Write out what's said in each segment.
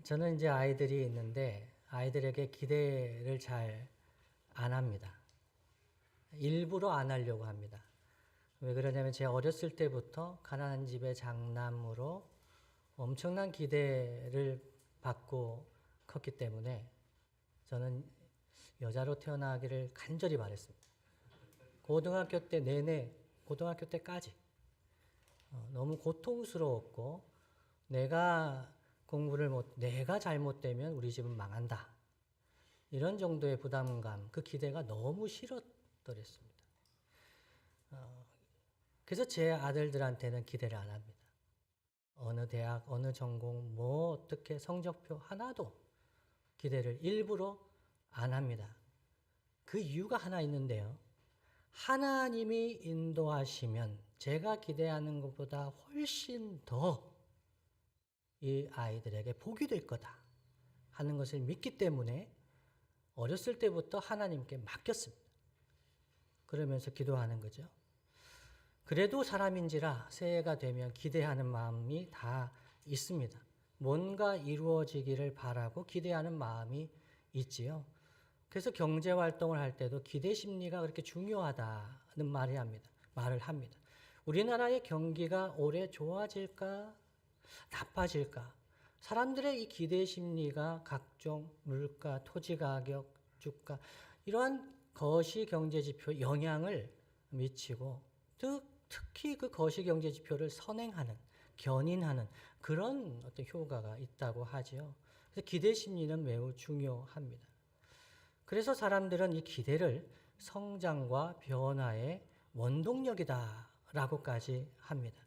저는 이제 아이들이 있는데 아이들에게 기대를 잘 안 합니다. 일부러 안 하려고 합니다. 왜 그러냐면 제가 어렸을 때부터 가난한 집의 장남으로 엄청난 기대를 받고 컸기 때문에 저는 여자로 태어나기를 간절히 바랬습니다. 고등학교 때 내내, 고등학교 때까지 너무 고통스러웠고 내가 잘못되면 우리 집은 망한다. 이런 정도의 부담감, 그 기대가 너무 싫었더랬습니다. 그래서 제 아들들한테는 기대를 안 합니다. 어느 대학, 어느 전공, 뭐 어떻게 성적표 하나도 기대를 일부러 안 합니다. 그 이유가 하나 있는데요. 하나님이 인도하시면 제가 기대하는 것보다 훨씬 더 이 아이들에게 복이 될 거다 하는 것을 믿기 때문에 어렸을 때부터 하나님께 맡겼습니다. 그러면서 기도하는 거죠. 그래도 사람인지라 새해가 되면 기대하는 마음이 다 있습니다. 뭔가 이루어지기를 바라고 기대하는 마음이 있지요. 그래서 경제활동을 할 때도 기대 심리가 그렇게 중요하다는 말을 합니다. 우리나라의 경기가 올해 좋아질까 나빠질까? 사람들의 이 기대 심리가 각종 물가, 토지 가격, 주가 이러한 거시 경제 지표에 영향을 미치고 특히 그 거시 경제 지표를 선행하는, 견인하는 그런 어떤 효과가 있다고 하죠. 그래서 기대 심리는 매우 중요합니다. 그래서 사람들은 이 기대를 성장과 변화의 원동력이다라고까지 합니다.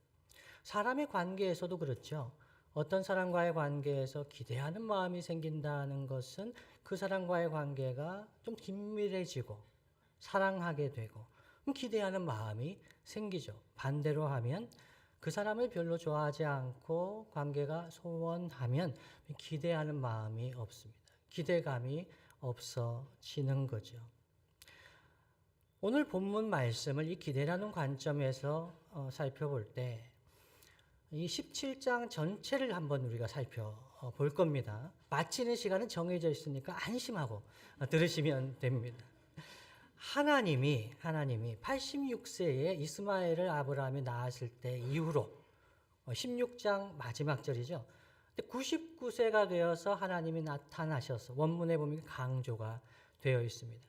사람의 관계에서도 그렇죠. 어떤 사람과의 관계에서 기대하는 마음이 생긴다는 것은 그 사람과의 관계가 좀 긴밀해지고 사랑하게 되고 기대하는 마음이 생기죠. 반대로 하면 그 사람을 별로 좋아하지 않고 관계가 소원하면 기대하는 마음이 없습니다. 기대감이 없어지는 거죠. 오늘 본문 말씀을 이 기대라는 관점에서 살펴볼 때 이 17장 전체를 한번 우리가 살펴볼 겁니다. 마치는 시간은 정해져 있으니까 안심하고 들으시면 됩니다. 하나님이 86세에 이스마엘을 아브라함이 낳았을 때 이후로 16장 마지막 절이죠. 99세가 되어서 하나님이 나타나셔서 원문에 보면 강조가 되어 있습니다.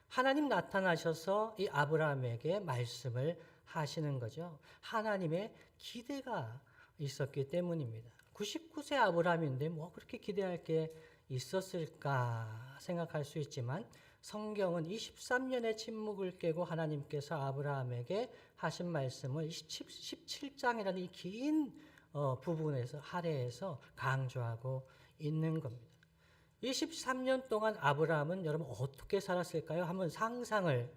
하나님 나타나셔서 이 아브라함에게 말씀을 하시는 거죠. 하나님의 기대가 있었기 때문입니다. 99세 아브라함인데 뭐 그렇게 기대할 게 있었을까 생각할 수 있지만 성경은 23년의 침묵을 깨고 하나님께서 아브라함에게 하신 말씀을 17장이라는 이 긴 부분에서 할애해서 강조하고 있는 겁니다. 23년 동안 아브라함은 여러분 어떻게 살았을까요? 한번 상상을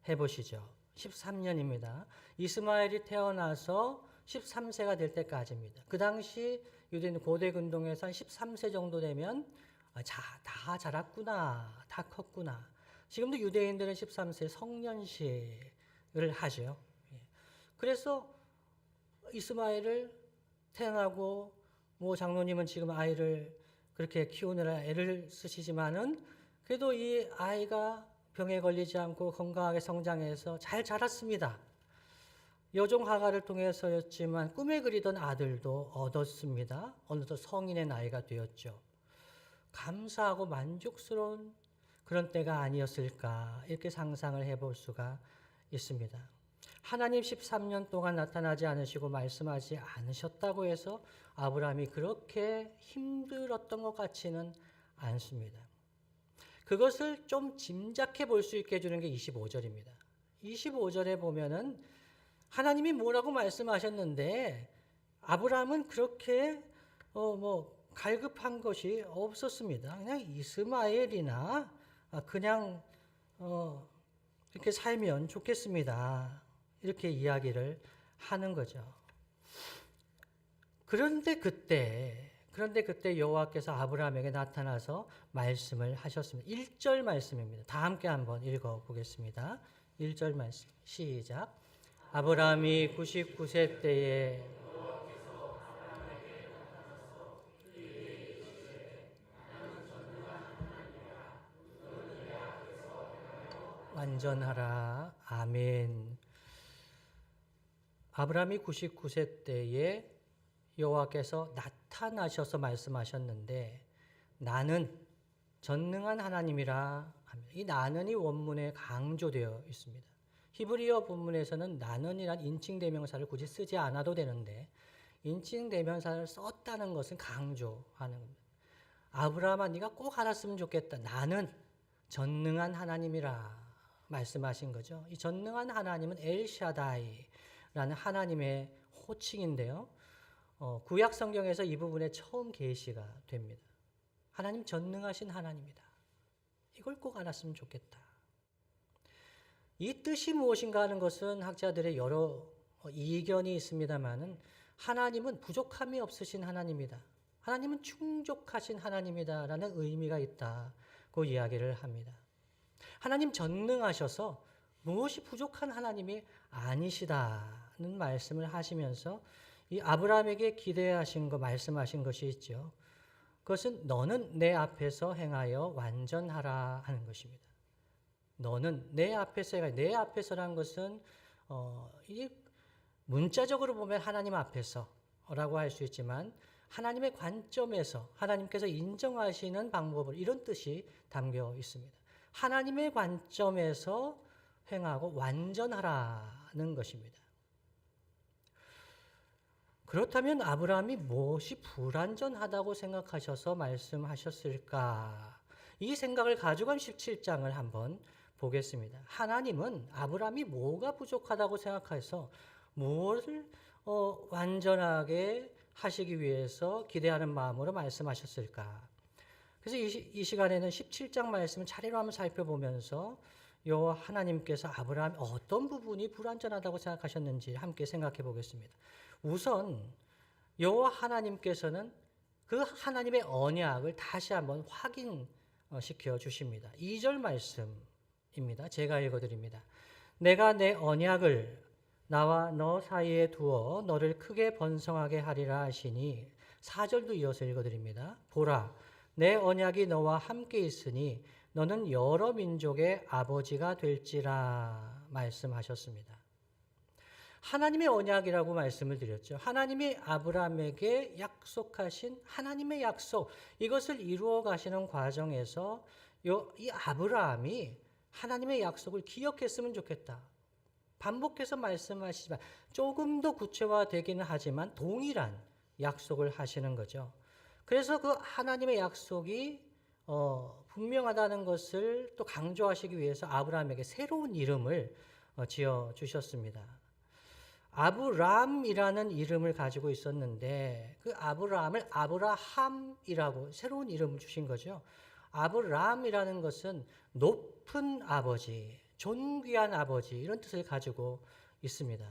해보시죠. 13년입니다. 이스마엘이 태어나서 13세가 될 때까지입니다. 그 당시 유대인 고대 근동에서 한 13세 정도 되면 다 자랐구나, 다 컸구나. 지금도 유대인들은 13세 성년식을 하죠. 그래서 이스마엘을 태어나고 뭐 장로님은 지금 아이를 그렇게 키우느라 애를 쓰시지만은 그래도 이 아이가 병에 걸리지 않고 건강하게 성장해서 잘 자랐습니다. 여종 하가를 통해서였지만 꿈에 그리던 아들도 얻었습니다. 어느덧 성인의 나이가 되었죠. 감사하고 만족스러운 그런 때가 아니었을까 이렇게 상상을 해볼 수가 있습니다. 하나님 13년 동안 나타나지 않으시고 말씀하지 않으셨다고 해서 아브라함이 그렇게 힘들었던 것 같지는 않습니다. 그것을 좀 짐작해 볼 수 있게 해주는 게 25절입니다. 25절에 보면은 하나님이 뭐라고 말씀하셨는데 아브라함은 그렇게 갈급한 것이 없었습니다. 그냥 이스마엘이나 그냥 이렇게 살면 좋겠습니다. 이렇게 이야기를 하는 거죠. 그런데 그때 여호와께서 아브라함에게 나타나서 말씀을 하셨습니다. 1절 말씀입니다. 다 함께 한번 읽어보겠습니다. 1절 말씀 시작. 아브라함이 99세 때에 완전하라. 아멘. 아브라함이 99세 때에 여호와께서 나타나셔서 말씀하셨는데 나는 전능한 하나님이라 합니다. 이 나는이 원문에 강조되어 있습니다. 히브리어 본문에서는 나는이란 인칭 대명사를 굳이 쓰지 않아도 되는데 인칭 대명사를 썼다는 것은 강조하는 겁니다. 아브라함아 네가 꼭 알았으면 좋겠다. 나는 전능한 하나님이라 말씀하신 거죠. 이 전능한 하나님은 엘샤다이라는 하나님의 호칭인데요. 구약 성경에서 이 부분에 처음 계시가 됩니다. 하나님 전능하신 하나님이다. 이걸 꼭 알았으면 좋겠다. 이 뜻이 무엇인가 하는 것은 학자들의 여러 이견이 있습니다만은 하나님은 부족함이 없으신 하나님이다. 하나님은 충족하신 하나님이다라는 의미가 있다고 이야기를 합니다. 하나님 전능하셔서 무엇이 부족한 하나님이 아니시다는 말씀을 하시면서 이 아브라함에게 기대하신 거 말씀하신 것이 있죠. 그것은 너는 내 앞에서 행하여 완전하라 하는 것입니다. 너는 내 앞에서 행하여, 내 앞에서라는 것은 이 문자적으로 보면 하나님 앞에서라고 할 수 있지만 하나님의 관점에서 하나님께서 인정하시는 방법을 이런 뜻이 담겨 있습니다. 하나님의 관점에서 행하고 완전하라는 것입니다. 그렇다면 아브라함이 무엇이 불완전하다고 생각하셔서 말씀하셨을까? 이 생각을 가지고 한 17장을 한번 보겠습니다. 하나님은 아브라함이 뭐가 부족하다고 생각해서 무엇을 완전하게 하시기 위해서 기대하는 마음으로 말씀하셨을까? 그래서 이 시간에는 17장 말씀을 차례로 한번 살펴보면서 여호와 하나님께서 아브라함이 어떤 부분이 불완전하다고 생각하셨는지 함께 생각해 보겠습니다. 우선 여호와 하나님께서는 그 하나님의 언약을 다시 한번 확인시켜 주십니다. 2절 말씀입니다. 제가 읽어드립니다. 내가 내 언약을 나와 너 사이에 두어 너를 크게 번성하게 하리라 하시니 4절도 이어서 읽어드립니다. 보라 내 언약이 너와 함께 있으니 너는 여러 민족의 아버지가 될지라 말씀하셨습니다. 하나님의 언약이라고 말씀을 드렸죠. 하나님이 아브라함에게 약속하신 하나님의 약속, 이것을 이루어 가시는 과정에서 이 아브라함이 하나님의 약속을 기억했으면 좋겠다. 반복해서 말씀하시지만 조금 더 구체화되기는 하지만 동일한 약속을 하시는 거죠. 그래서 그 하나님의 약속이 분명하다는 것을 또 강조하시기 위해서 아브라함에게 새로운 이름을 지어주셨습니다. 아브람이라는 이름을 가지고 있었는데 그 아브라함을 아브라함이라고 새로운 이름을 주신 거죠. 아브람이라는 것은 높은 아버지, 존귀한 아버지 이런 뜻을 가지고 있습니다.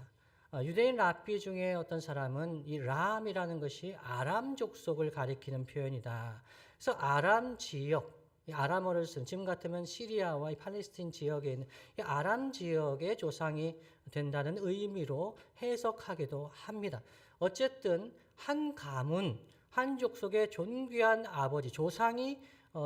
유대인 랍비 중에 어떤 사람은 이 람이라는 것이 아람 족속을 가리키는 표현이다. 그래서 아람 지역, 아람어를 쓴 지금 같으면 시리아와 이 팔레스틴 지역에 있는 이 아람 지역의 조상이 된다는 의미로 해석하기도 합니다. 어쨌든 한 가문, 한 족속의 존귀한 아버지, 조상이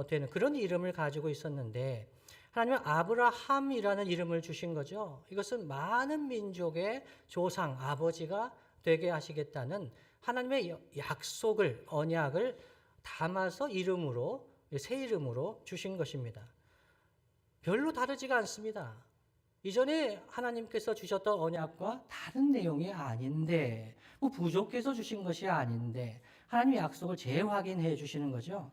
되는 그런 이름을 가지고 있었는데 하나님은 아브라함이라는 이름을 주신 거죠. 이것은 많은 민족의 조상, 아버지가 되게 하시겠다는 하나님의 약속을, 언약을 담아서 이름으로, 새 이름으로 주신 것입니다. 별로 다르지가 않습니다. 이전에 하나님께서 주셨던 언약과 다른 내용이 아닌데, 부족해서 주신 것이 아닌데, 하나님의 약속을 재확인해 주시는 거죠.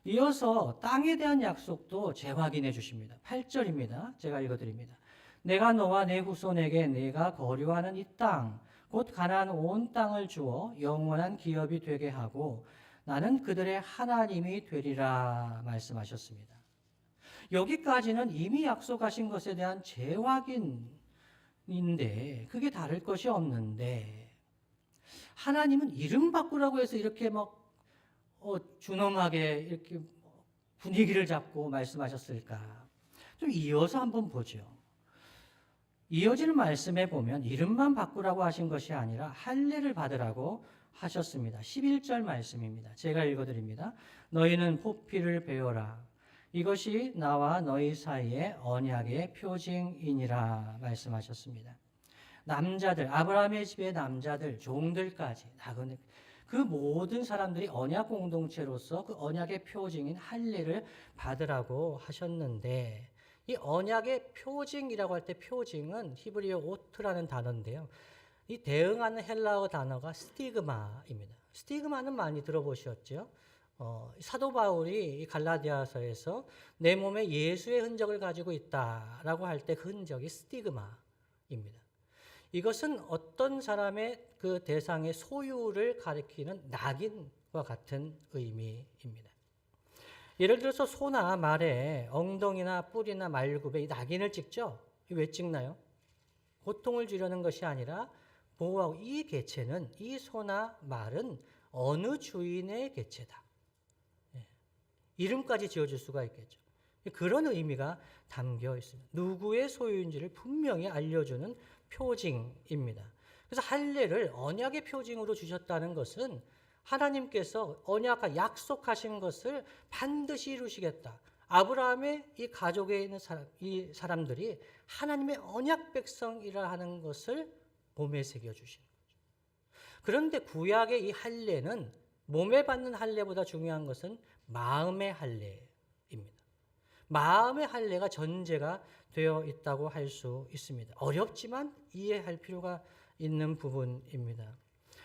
이어서 땅에 대한 약속도 재확인해 주십니다. 8절입니다. 제가 읽어드립니다. 내가 너와 내 후손에게 내가 거류하는 이 땅, 곧 가나안 온 땅을 주어 영원한 기업이 되게 하고 나는 그들의 하나님이 되리라 말씀하셨습니다. 여기까지는 이미 약속하신 것에 대한 재확인인데 그게 다를 것이 없는데 하나님은 이름 바꾸라고 해서 이렇게 준엄하게 이렇게 분위기를 잡고 말씀하셨을까? 좀 이어서 한번 보죠. 이어지는 말씀에 보면 이름만 바꾸라고 하신 것이 아니라 할례를 받으라고 하셨습니다. 11절 말씀입니다. 제가 읽어드립니다. 너희는 포피를 베어라. 이것이 나와 너희 사이의 언약의 표징이니라 말씀하셨습니다. 남자들, 아브라함의 집의 남자들, 종들까지 나그네 그 모든 사람들이 언약 공동체로서 그 언약의 표징인 할례를 받으라고 하셨는데, 이 언약의 표징이라고 할 때 표징은 히브리어 오트라는 단어인데요. 이 대응하는 헬라어 단어가 스티그마입니다. 스티그마는 많이 들어보셨죠? 사도 바울이 갈라디아서에서 내 몸에 예수의 흔적을 가지고 있다라고 할 때 그 흔적이 스티그마입니다. 이것은 어떤 사람의 그 대상의 소유를 가리키는 낙인과 같은 의미입니다. 예를 들어서 소나 말에 엉덩이나 뿔이나 말굽에 이 낙인을 찍죠? 왜 찍나요? 고통을 주려는 것이 아니라 보호하고, 이 개체는, 이 소나 말은 어느 주인의 개체다. 이름까지 지어줄 수가 있겠죠. 그런 의미가 담겨 있습니다. 누구의 소유인지를 분명히 알려주는 표징입니다. 그래서 할례를 언약의 표징으로 주셨다는 것은 하나님께서 언약과 약속하신 것을 반드시 이루시겠다. 아브라함의 이 가족에 있는 이 사람들이 하나님의 언약 백성이라 하는 것을 몸에 새겨 주신 거죠. 그런데 구약의 이 할례는 몸에 받는 할례보다 중요한 것은 마음의 할례입니다. 마음의 할례가 전제가 되어 있다고 할 수 있습니다. 어렵지만 이해할 필요가 있는 부분입니다.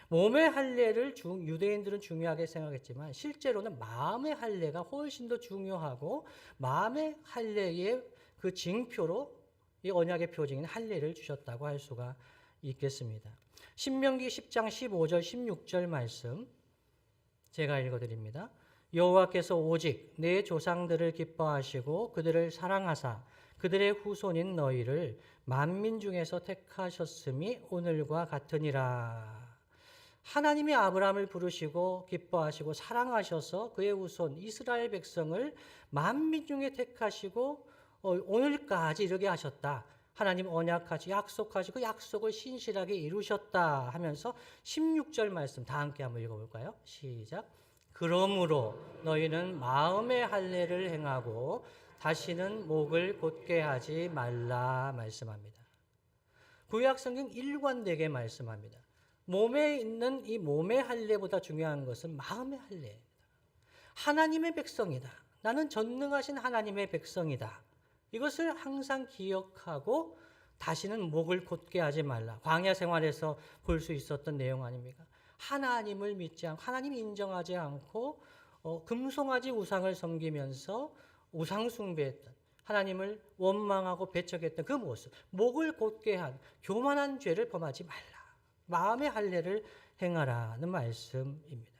몸의 할례를 유대인들은 중요하게 생각했지만 실제로는 마음의 할례가 훨씬 더 중요하고, 마음의 할례의 그 징표로 이 언약의 표징인 할례를 주셨다고 할 수가 있겠습니다. 신명기 10장 15절 16절 말씀 제가 읽어드립니다. 여호와께서 오직 내 조상들을 기뻐하시고 그들을 사랑하사 그들의 후손인 너희를 만민 중에서 택하셨음이 오늘과 같으니라. 하나님이 아브라함을 부르시고 기뻐하시고 사랑하셔서 그의 후손 이스라엘 백성을 만민 중에 택하시고 오늘까지 이르게 하셨다. 하나님 언약하시 약속하시고 약속을 신실하게 이루셨다 하면서 16절 말씀 다 함께 한번 읽어볼까요? 시작. 그러므로 너희는 마음의 할례를 행하고 다시는 목을 곧게 하지 말라 말씀합니다. 구약 성경 일관되게 말씀합니다. 몸에 있는 이 몸의 할례보다 중요한 것은 마음의 할례입니다. 하나님의 백성이다. 나는 전능하신 하나님의 백성이다. 이것을 항상 기억하고 다시는 목을 곧게 하지 말라. 광야 생활에서 볼 수 있었던 내용 아닙니까? 하나님을 믿지 않고, 하나님 인정하지 않고 금송아지 우상을 섬기면서 우상 숭배했던, 하나님을 원망하고 배척했던 그 모습, 목을 곧게 한 교만한 죄를 범하지 말라. 마음의 할례를 행하라는 말씀입니다.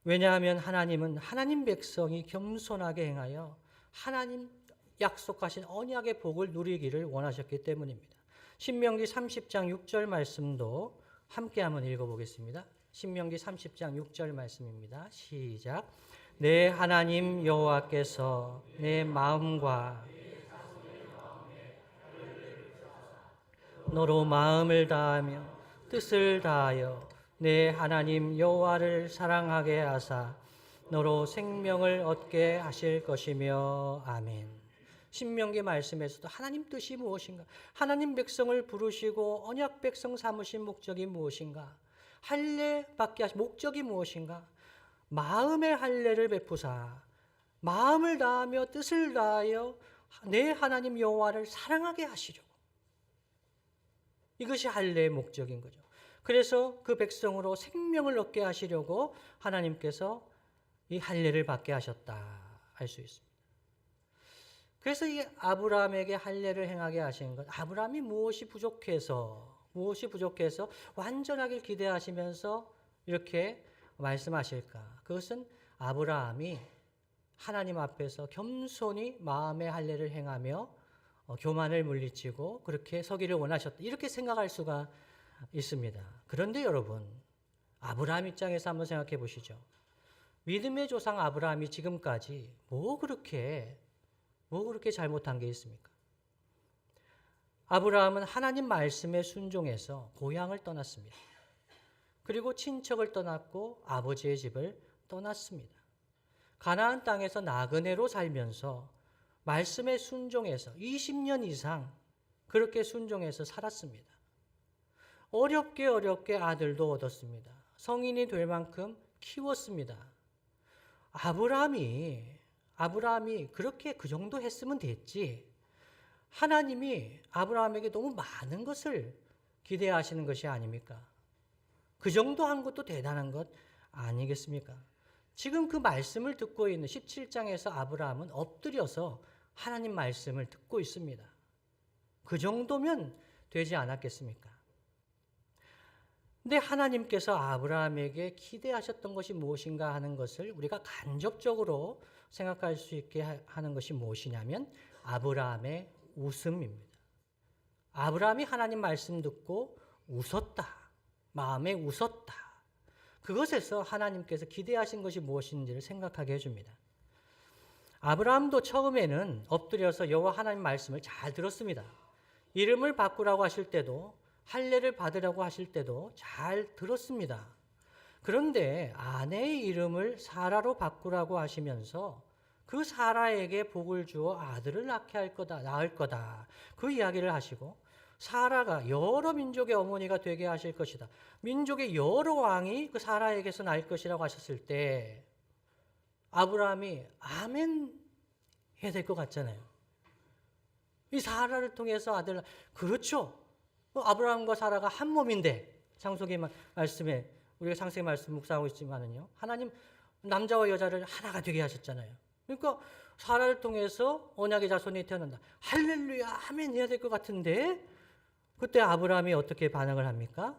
왜냐하면 하나님은 하나님 백성이 겸손하게 행하여 하나님 약속하신 언약의 복을 누리기를 원하셨기 때문입니다. 신명기 30장 6절 말씀도 함께 한번 읽어보겠습니다. 신명기 30장 6절 말씀입니다. 시작. 내 하나님 여호와께서 내 마음과 너로 마음을 다하며 뜻을 다하여 내 하나님 여호와를 사랑하게 하사 너로 생명을 얻게 하실 것이며 아멘. 신명기 말씀에서도 하나님 뜻이 무엇인가? 하나님 백성을 부르시고 언약 백성 삼으신 목적이 무엇인가? 할례 받게 하신 목적이 무엇인가? 마음의 할례를 베푸사 마음을 다하며 뜻을 다하여 내 하나님 여호와를 사랑하게 하시려고. 이것이 할례의 목적인 거죠. 그래서 그 백성으로 생명을 얻게 하시려고 하나님께서 이 할례를 받게 하셨다 할 수 있습니다. 그래서 이 아브라함에게 할례를 행하게 하신 것, 아브라함이 무엇이 부족해서 완전하길 기대하시면서 이렇게 말씀하실까? 그것은 아브라함이 하나님 앞에서 겸손히 마음의 할례를 행하며 교만을 물리치고 그렇게 서기를 원하셨다. 이렇게 생각할 수가 있습니다. 그런데 여러분, 아브라함 입장에서 한번 생각해 보시죠. 믿음의 조상 아브라함이 지금까지 뭐 그렇게 잘못한 게 있습니까? 아브라함은 하나님 말씀에 순종해서 고향을 떠났습니다. 그리고 친척을 떠났고 아버지의 집을 떠났습니다. 가나안 땅에서 나그네로 살면서 말씀에 순종해서 20년 이상 그렇게 순종해서 살았습니다. 어렵게 아들도 얻었습니다. 성인이 될 만큼 키웠습니다. 아브라함이 그렇게 그 정도 했으면 됐지. 하나님이 아브라함에게 너무 많은 것을 기대하시는 것이 아닙니까? 그 정도 한 것도 대단한 것 아니겠습니까? 지금 그 말씀을 듣고 있는 17장에서 아브라함은 엎드려서 하나님 말씀을 듣고 있습니다. 그 정도면 되지 않았겠습니까? 근데 하나님께서 아브라함에게 기대하셨던 것이 무엇인가 하는 것을 우리가 간접적으로 생각할 수 있게 하는 것이 무엇이냐면 아브라함의 웃음입니다. 아브라함이 하나님 말씀 듣고 웃었다. 마음에 웃었다. 그것에서 하나님께서 기대하신 것이 무엇인지를 생각하게 해줍니다. 아브라함도 처음에는 엎드려서 여호와 하나님 말씀을 잘 들었습니다. 이름을 바꾸라고 하실 때도 할례를 받으라고 하실 때도 잘 들었습니다. 그런데 아내의 이름을 사라로 바꾸라고 하시면서 그 사라에게 복을 주어 아들을 낳을 거다. 그 이야기를 하시고 사라가 여러 민족의 어머니가 되게 하실 것이다. 민족의 여러 왕이 그 사라에게서 날 것이라고 하셨을 때 아브라함이 아멘 해야 될 것 같잖아요. 이 사라를 통해서 아들, 그렇죠. 아브라함과 사라가 한 몸인데 창세기 말씀에 우리가 창세기 말씀 묵상하고 있지만은요. 하나님 남자와 여자를 하나가 되게 하셨잖아요. 그러니까 사라를 통해서 언약의 자손이 태어난다. 할렐루야 아멘 해야 될 것 같은데 그때 아브라함이 어떻게 반응을 합니까?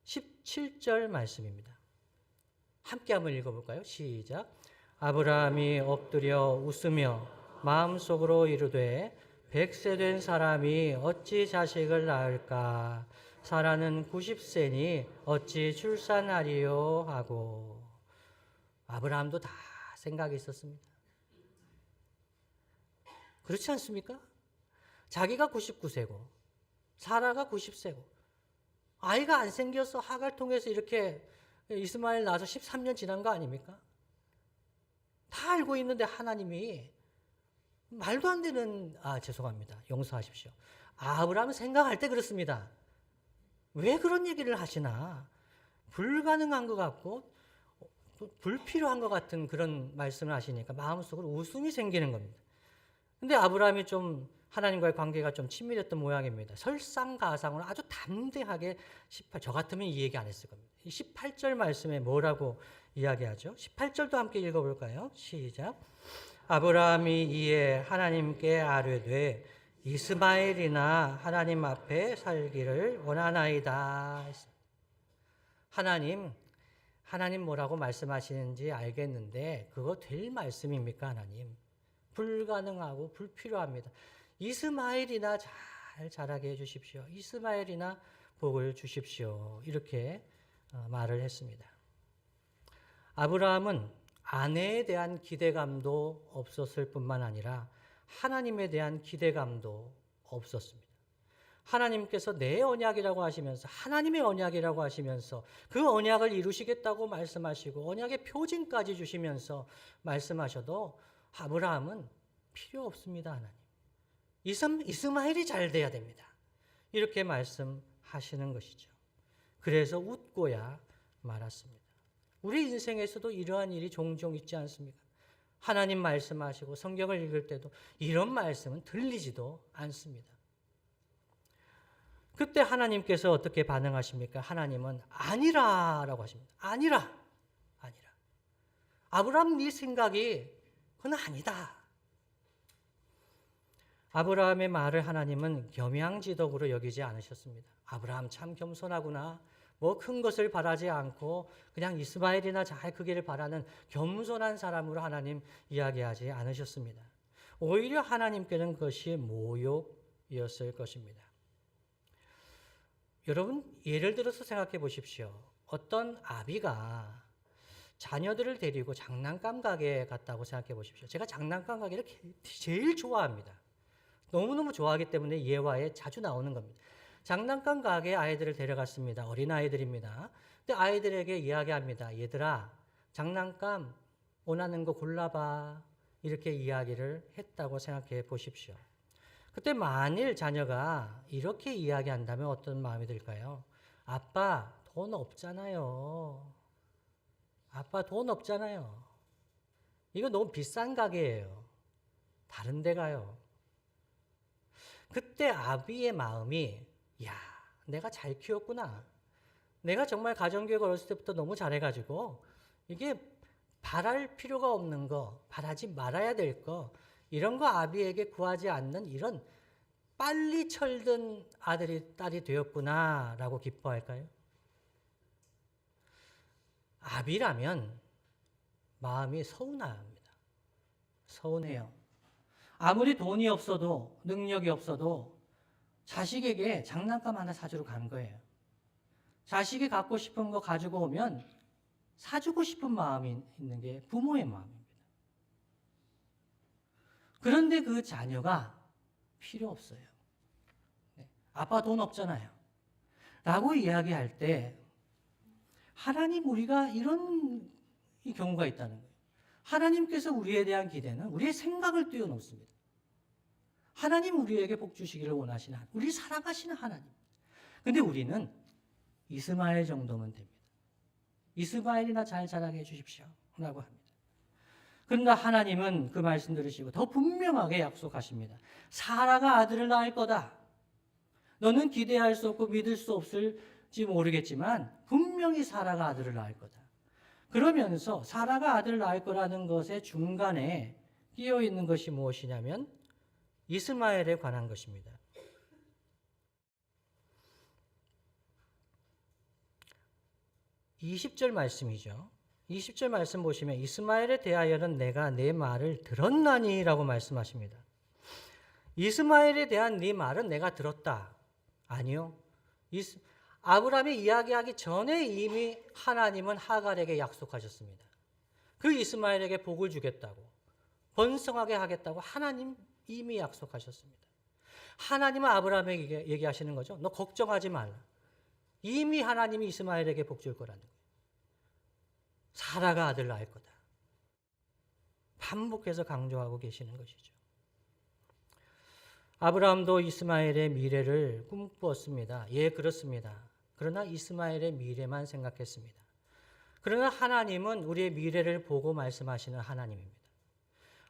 17절 말씀입니다. 함께 한번 읽어볼까요? 시작. 아브라함이 엎드려 웃으며 마음속으로 이르되 100세 된 사람이 어찌 자식을 낳을까? 사라는 90세니 어찌 출산하리요? 하고 아브라함도 다 생각이 있었습니다. 그렇지 않습니까? 자기가 99세고 사라가 90세고 아이가 안 생겨서 하갈 통해서 이렇게 이스마엘 낳아서 13년 지난 거 아닙니까? 다 알고 있는데 하나님이 말도 안 되는, 죄송합니다. 용서하십시오. 아브라함은 생각할 때 그렇습니다. 왜 그런 얘기를 하시나? 불가능한 것 같고, 불필요한 것 같은 그런 말씀을 하시니까 마음속으로 웃음이 생기는 겁니다. 근데 아브라함이 좀 하나님과의 관계가 좀 친밀했던 모양입니다. 설상가상으로 아주 담대하게 저 같으면 이 얘기 안 했을 겁니다. 18절 말씀에 뭐라고 이야기하죠? 18절도 함께 읽어볼까요? 시작. 아브라함이 이에 하나님께 아뢰되 이스마엘이나 하나님 앞에 살기를 원하나이다. 하나님 뭐라고 말씀하시는지 알겠는데 그거 될 말씀입니까 하나님? 불가능하고 불필요합니다. 이스마엘이나 잘 자라게 해주십시오. 이스마엘이나 복을 주십시오. 이렇게 말을 했습니다. 아브라함은 아내에 대한 기대감도 없었을 뿐만 아니라 하나님에 대한 기대감도 없었습니다. 하나님께서 내 언약이라고 하시면서 하나님의 언약이라고 하시면서 그 언약을 이루시겠다고 말씀하시고 언약의 표징까지 주시면서 말씀하셔도 아브라함은 필요 없습니다. 하나님. 이스마엘이 잘 돼야 됩니다. 이렇게 말씀하시는 것이죠. 그래서 웃고야 말았습니다. 우리 인생에서도 이러한 일이 종종 있지 않습니까? 하나님 말씀하시고 성경을 읽을 때도 이런 말씀은 들리지도 않습니다. 그때 하나님께서 어떻게 반응하십니까? 하나님은 아니라라고 하십니다. 아니라. 아브라함 네 생각이 그건 아니다. 아브라함의 말을 하나님은 겸양지덕으로 여기지 않으셨습니다. 아브라함 참 겸손하구나. 뭐 큰 것을 바라지 않고 그냥 이스마엘이나 잘 크기를 바라는 겸손한 사람으로 하나님 이야기하지 않으셨습니다. 오히려 하나님께는 그것이 모욕이었을 것입니다. 여러분 예를 들어서 생각해 보십시오. 어떤 아비가 자녀들을 데리고 장난감 가게에 갔다고 생각해 보십시오. 제가 장난감 가게를 제일 좋아합니다. 너무너무 좋아하기 때문에 예화에 자주 나오는 겁니다. 장난감 가게에 아이들을 데려갔습니다. 어린아이들입니다. 근데 아이들에게 이야기합니다. 얘들아, 장난감 원하는 거 골라봐. 이렇게 이야기를 했다고 생각해 보십시오. 그때 만일 자녀가 이렇게 이야기한다면 어떤 마음이 들까요? 아빠, 돈 없잖아요. 아빠, 돈 없잖아요. 이거 너무 비싼 가게예요. 다른 데 가요. 그때 아비의 마음이, 야, 내가 잘 키웠구나. 내가 정말 가정교육 어렸을 때부터 너무 잘해가지고 이게 바랄 필요가 없는 거, 바라지 말아야 될 거, 이런 거 아비에게 구하지 않는 이런 빨리 철든 아들이, 딸이 되었구나라고 기뻐할까요? 아비라면 마음이 서운합니다. 서운해요. 아무리 돈이 없어도, 능력이 없어도 자식에게 장난감 하나 사주러 간 거예요. 자식이 갖고 싶은 거 가지고 오면 사주고 싶은 마음이 있는 게 부모의 마음입니다. 그런데 그 자녀가 필요 없어요. 아빠 돈 없잖아요. 라고 이야기할 때 하나님, 우리가 이런 경우가 있다는 거예요. 하나님께서 우리에 대한 기대는 우리의 생각을 뛰어넘습니다. 하나님 우리에게 복 주시기를 원하시는 하나님, 우리 사랑하시는 하나님. 근데 우리는 이스마엘 정도면 됩니다. 이스마엘이나 잘 자라게 해주십시오 라고 합니다. 그러나 하나님은 그 말씀 들으시고 더 분명하게 약속하십니다. 사라가 아들을 낳을 거다. 너는 기대할 수 없고 믿을 수 없을지 모르겠지만 분명히 사라가 아들을 낳을 거다. 그러면서 사라가 아들을 낳을 거라는 것의 중간에 끼어 있는 것이 무엇이냐면 이스마엘에 관한 것입니다. 20절 말씀이죠. 20절 말씀 보시면 이스마엘에 대하여는 내가 내 말을 들었나니 라고 말씀하십니다. 이스마엘에 대한 네 말은 내가 들었다. 아니요. 아브라함이 이야기하기 전에 이미 하나님은 하갈에게 약속하셨습니다. 그 이스마엘에게 복을 주겠다고, 번성하게 하겠다고 하나님 이미 약속하셨습니다. 하나님은 아브라함에게 얘기하시는 거죠. 너 걱정하지 말라. 이미 하나님이 이스마엘에게 복 줄 거라는 거예요. 사라가 아들 낳을 거다. 반복해서 강조하고 계시는 것이죠. 아브라함도 이스마엘의 미래를 꿈꾸었습니다. 예, 그렇습니다. 그러나 이스마엘의 미래만 생각했습니다. 그러나 하나님은 우리의 미래를 보고 말씀하시는 하나님입니다.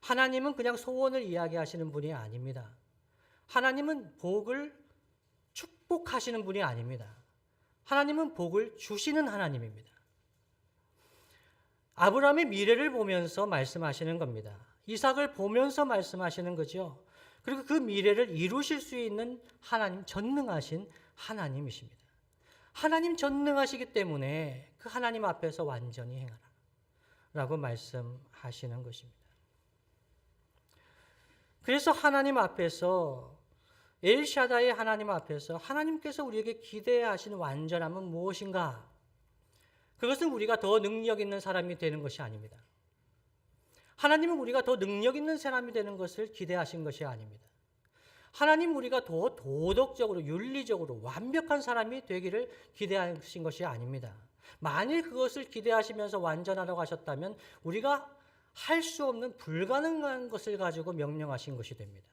하나님은 그냥 소원을 이야기하시는 분이 아닙니다. 하나님은 복을 축복하시는 분이 아닙니다. 하나님은 복을 주시는 하나님입니다. 아브라함의 미래를 보면서 말씀하시는 겁니다. 이삭을 보면서 말씀하시는 거죠. 그리고 그 미래를 이루실 수 있는 하나님, 전능하신 하나님이십니다. 하나님 전능하시기 때문에 그 하나님 앞에서 완전히 행하라 라고 말씀하시는 것입니다. 그래서 하나님 앞에서, 엘샤다의 하나님 앞에서 하나님께서 우리에게 기대하시는 완전함은 무엇인가? 그것은 우리가 더 능력 있는 사람이 되는 것이 아닙니다. 하나님은 우리가 더 능력 있는 사람이 되는 것을 기대하신 것이 아닙니다. 하나님 우리가 더 도덕적으로, 윤리적으로 완벽한 사람이 되기를 기대하신 것이 아닙니다. 만일 그것을 기대하시면서 완전하라고 하셨다면 우리가 할 수 없는 불가능한 것을 가지고 명령하신 것이 됩니다.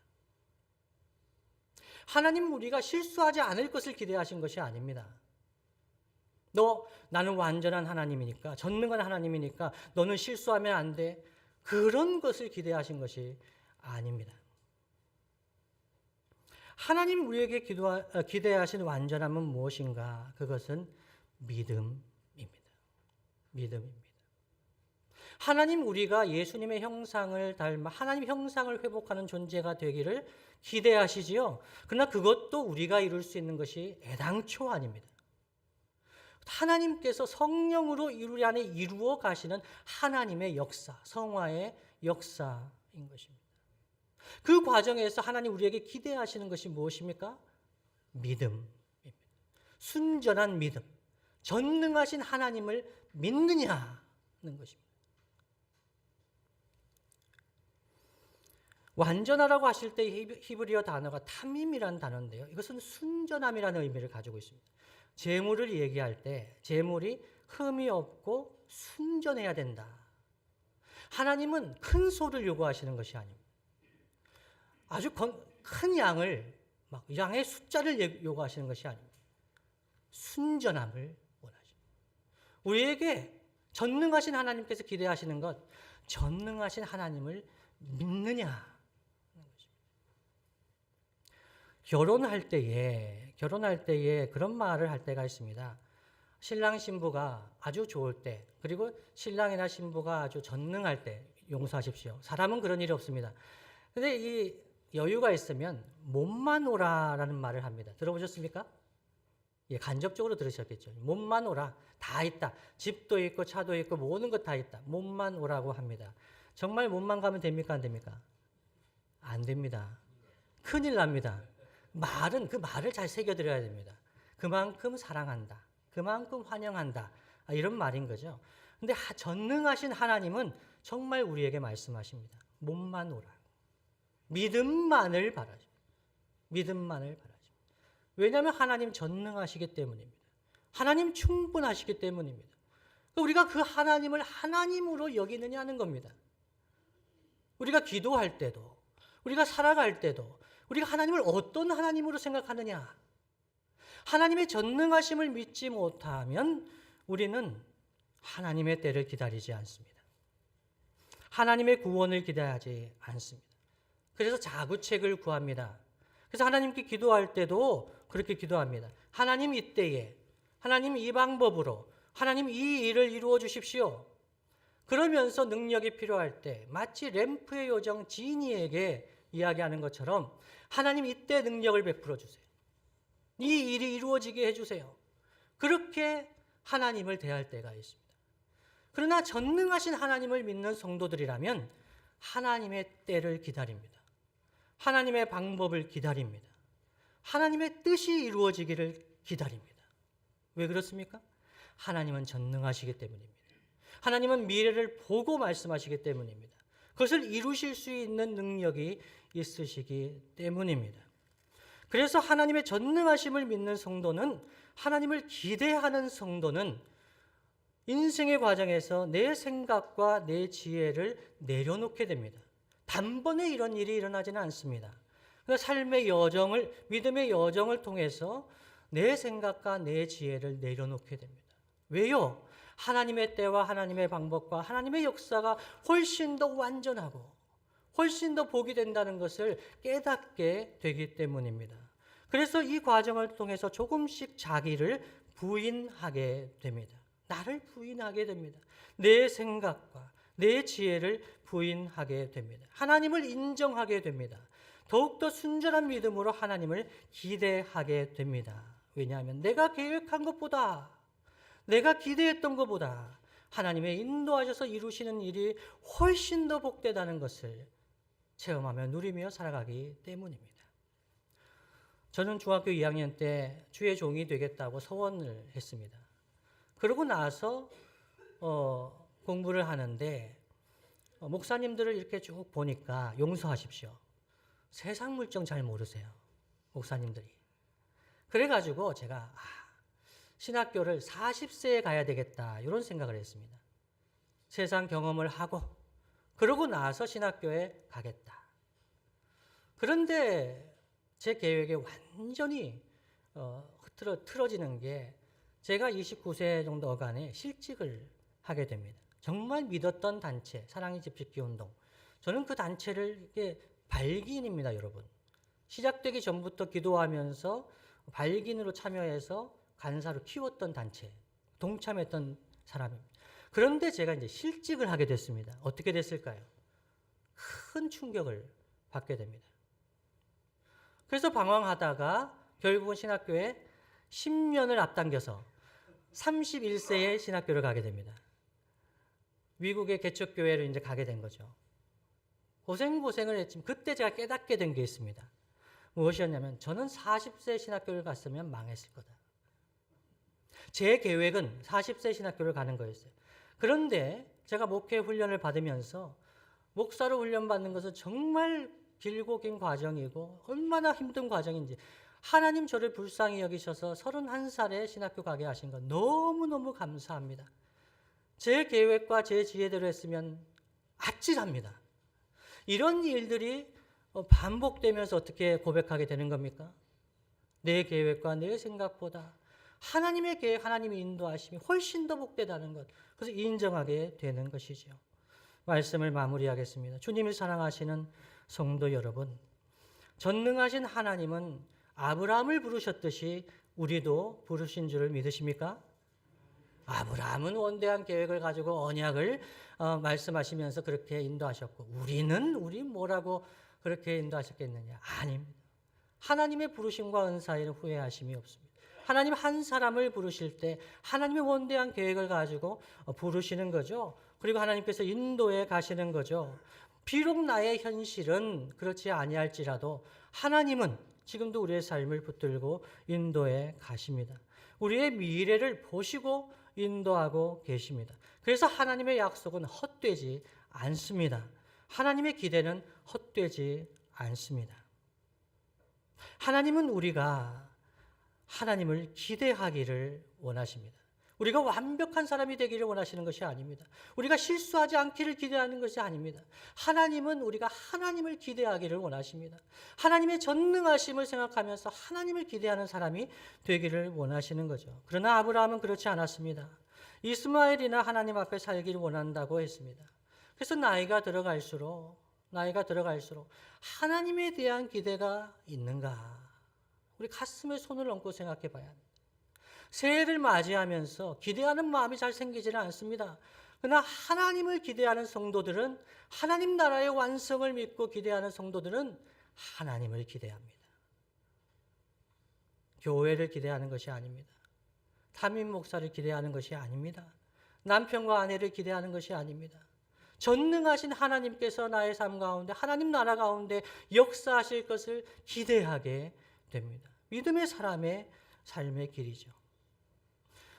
하나님은 우리가 실수하지 않을 것을 기대하신 것이 아닙니다. 나는 완전한 하나님이니까, 전능한 하나님이니까 너는 실수하면 안 돼. 그런 것을 기대하신 것이 아닙니다. 하나님 우리에게 기대하신 완전함은 무엇인가? 그것은 믿음입니다. 믿음입니다. 하나님 우리가 예수님의 형상을 닮아 하나님 형상을 회복하는 존재가 되기를 기대하시지요. 그러나 그것도 우리가 이룰 수 있는 것이 애당초 아닙니다. 하나님께서 성령으로 우리 안에 이루어 가시는 하나님의 역사, 성화의 역사인 것입니다. 그 과정에서 하나님 우리에게 기대하시는 것이 무엇입니까? 믿음입니다. 순전한 믿음, 전능하신 하나님을 믿느냐는 것입니다. 완전하라고 하실 때 히브리어 단어가 탐임이라는 단어인데요. 이것은 순전함이라는 의미를 가지고 있습니다. 재물을 얘기할 때 재물이 흠이 없고 순전해야 된다. 하나님은 큰 소를 요구하시는 것이 아닙니다. 아주 큰 양을, 막 양의 숫자를 요구하시는 것이 아닙니다. 순전함을 원하십니다. 우리에게 전능하신 하나님께서 기대하시는 것, 전능하신 하나님을 믿느냐. 결혼할 때에 그런 말을 할 때가 있습니다. 신랑 신부가 아주 좋을 때, 그리고 신랑이나 신부가 아주 전능할 때, 용서하십시오. 사람은 그런 일이 없습니다. 근데 이 여유가 있으면 몸만 오라라는 말을 합니다. 들어보셨습니까? 예, 간접적으로 들으셨겠죠. 몸만 오라. 다 있다. 집도 있고 차도 있고 모든 것 다 있다. 몸만 오라고 합니다. 정말 몸만 가면 됩니까? 안 됩니까? 안 됩니다. 큰일 납니다. 그 말을 잘 새겨드려야 됩니다. 그만큼 사랑한다. 그만큼 환영한다. 이런 말인 거죠. 근데 전능하신 하나님은 정말 우리에게 말씀하십니다. 몸만 오라. 믿음만을 바라십니다. 믿음만을 바라십니다. 왜냐하면 하나님 전능하시기 때문입니다. 하나님 충분하시기 때문입니다. 우리가 그 하나님을 하나님으로 여기느냐는 겁니다. 우리가 기도할 때도, 우리가 살아갈 때도 우리가 하나님을 어떤 하나님으로 생각하느냐? 하나님의 전능하심을 믿지 못하면 우리는 하나님의 때를 기다리지 않습니다. 하나님의 구원을 기대하지 않습니다. 그래서 자구책을 구합니다. 그래서 하나님께 기도할 때도 그렇게 기도합니다. 하나님 이때에, 하나님 이 방법으로, 하나님 이 일을 이루어 주십시오. 그러면서 능력이 필요할 때 마치 램프의 요정 지니에게 이야기하는 것처럼 하나님 이때 능력을 베풀어 주세요. 이 일이 이루어지게 해주세요. 그렇게 하나님을 대할 때가 있습니다. 그러나 전능하신 하나님을 믿는 성도들이라면 하나님의 때를 기다립니다. 하나님의 방법을 기다립니다. 하나님의 뜻이 이루어지기를 기다립니다. 왜 그렇습니까? 하나님은 전능하시기 때문입니다. 하나님은 미래를 보고 말씀하시기 때문입니다. 그것을 이루실 수 있는 능력이 있으시기 때문입니다. 그래서 하나님의 전능하심을 믿는 성도는, 하나님을 기대하는 성도는 인생의 과정에서 내 생각과 내 지혜를 내려놓게 됩니다. 단번에 이런 일이 일어나지는 않습니다. 그러니까 삶의 여정을, 믿음의 여정을 통해서 내 생각과 내 지혜를 내려놓게 됩니다. 왜요? 하나님의 때와 하나님의 방법과 하나님의 역사가 훨씬 더 완전하고 훨씬 더 복이 된다는 것을 깨닫게 되기 때문입니다. 그래서 이 과정을 통해서 조금씩 자기를 부인하게 됩니다. 나를 부인하게 됩니다. 내 생각과 내 지혜를 부인하게 됩니다. 하나님을 인정하게 됩니다. 더욱더 순전한 믿음으로 하나님을 기대하게 됩니다. 왜냐하면 내가 계획한 것보다, 내가 기대했던 것보다 하나님의 인도하셔서 이루시는 일이 훨씬 더 복되다는 것을 체험하며 누리며 살아가기 때문입니다. 저는 중학교 2학년 때 주의 종이 되겠다고 서원을 했습니다. 그러고 나서 공부를 하는데 목사님들을 이렇게 쭉 보니까, 용서하십시오, 세상 물정 잘 모르세요, 목사님들이. 그래가지고 제가 신학교를 40세에 가야 되겠다 이런 생각을 했습니다. 세상 경험을 하고 그러고 나서 신학교에 가겠다. 그런데 제 계획에 완전히 틀어지는 게, 제가 29세 정도 어간에 실직을 하게 됩니다. 정말 믿었던 단체, 사랑의 집짓기 운동. 저는 그 단체를, 이게 발기인입니다, 여러분. 시작되기 전부터 기도하면서 발기인으로 참여해서 간사로 키웠던 단체, 동참했던 사람입니다. 그런데 제가 이제 실직을 하게 됐습니다. 어떻게 됐을까요? 큰 충격을 받게 됩니다. 그래서 방황하다가 결국은 신학교에 10년을 앞당겨서 31세에 신학교를 가게 됩니다. 미국의 개척교회를 이제 가게 된 거죠. 고생을 했지만 그때 제가 깨닫게 된 게 있습니다. 무엇이었냐면, 저는 40세 신학교를 갔으면 망했을 거다. 제 계획은 40세 신학교를 가는 거였어요. 그런데 제가 목회 훈련을 받으면서, 목사로 훈련받는 것은 정말 길고 긴 과정이고 얼마나 힘든 과정인지, 하나님 저를 불쌍히 여기셔서 31살에 신학교 가게 하신 것 너무너무 감사합니다. 제 계획과 제 지혜대로 했으면 아찔합니다. 이런 일들이 반복되면서 어떻게 고백하게 되는 겁니까? 내 계획과 내 생각보다 하나님의 계획, 하나님의 인도하심이 훨씬 더 복되다는 것, 그래서 인정하게 되는 것이죠. 말씀을 마무리하겠습니다. 주님이 사랑하시는 성도 여러분, 전능하신 하나님은 아브라함을 부르셨듯이 우리도 부르신 줄을 믿으십니까? 아브라함은 원대한 계획을 가지고 언약을 말씀하시면서 그렇게 인도하셨고, 우리 뭐라고 그렇게 인도하셨겠느냐? 아닙니다. 하나님의 부르심과 은사에는 후회하심이 없습니다. 하나님 한 사람을 부르실 때 하나님의 원대한 계획을 가지고 부르시는 거죠. 그리고 하나님께서 인도해 가시는 거죠. 비록 나의 현실은 그렇지 아니할지라도 하나님은 지금도 우리의 삶을 붙들고 인도해 가십니다. 우리의 미래를 보시고 인도하고 계십니다. 그래서 하나님의 약속은 헛되지 않습니다. 하나님의 기대는 헛되지 않습니다. 하나님은 우리가 하나님을 기대하기를 원하십니다. 우리가 완벽한 사람이 되기를 원하시는 것이 아닙니다. 우리가 실수하지 않기를 기대하는 것이 아닙니다. 하나님은 우리가 하나님을 기대하기를 원하십니다. 하나님의 전능하심을 생각하면서 하나님을 기대하는 사람이 되기를 원하시는 거죠. 그러나 아브라함은 그렇지 않았습니다. 이스마엘이나 하나님 앞에 살기를 원한다고 했습니다. 그래서 나이가 들어갈수록 하나님에 대한 기대가 있는가? 우리 가슴에 손을 얹고 생각해 봐야 합니다. 새해를 맞이하면서 기대하는 마음이 잘 생기지는 않습니다. 그러나 하나님을 기대하는 성도들은, 하나님 나라의 완성을 믿고 기대하는 성도들은 하나님을 기대합니다. 교회를 기대하는 것이 아닙니다. 담임 목사를 기대하는 것이 아닙니다. 남편과 아내를 기대하는 것이 아닙니다. 전능하신 하나님께서 나의 삶 가운데, 하나님 나라 가운데 역사하실 것을 기대하게 됩니다. 믿음의 사람의 삶의 길이죠.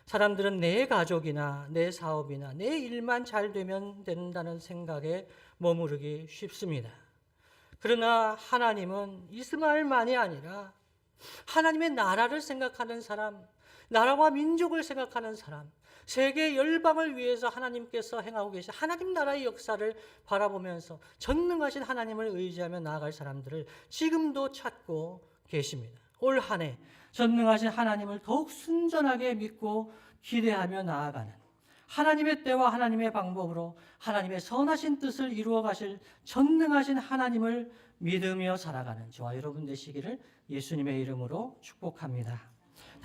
사람들은 내 가족이나 내 사업이나 내 일만 잘 되면 된다는 생각에 머무르기 쉽습니다. 그러나 하나님은 이스마엘만이 아니라 하나님의 나라를 생각하는 사람, 나라와 민족을 생각하는 사람, 세계 열방을 위해서 하나님께서 행하고 계신 하나님 나라의 역사를 바라보면서 전능하신 하나님을 의지하며 나아갈 사람들을 지금도 찾고 계십니다. 올 한 해 전능하신 하나님을 더욱 순전하게 믿고 기대하며 나아가는, 하나님의 때와 하나님의 방법으로 하나님의 선하신 뜻을 이루어 가실 전능하신 하나님을 믿으며 살아가는 저와 여러분 되시기를 예수님의 이름으로 축복합니다.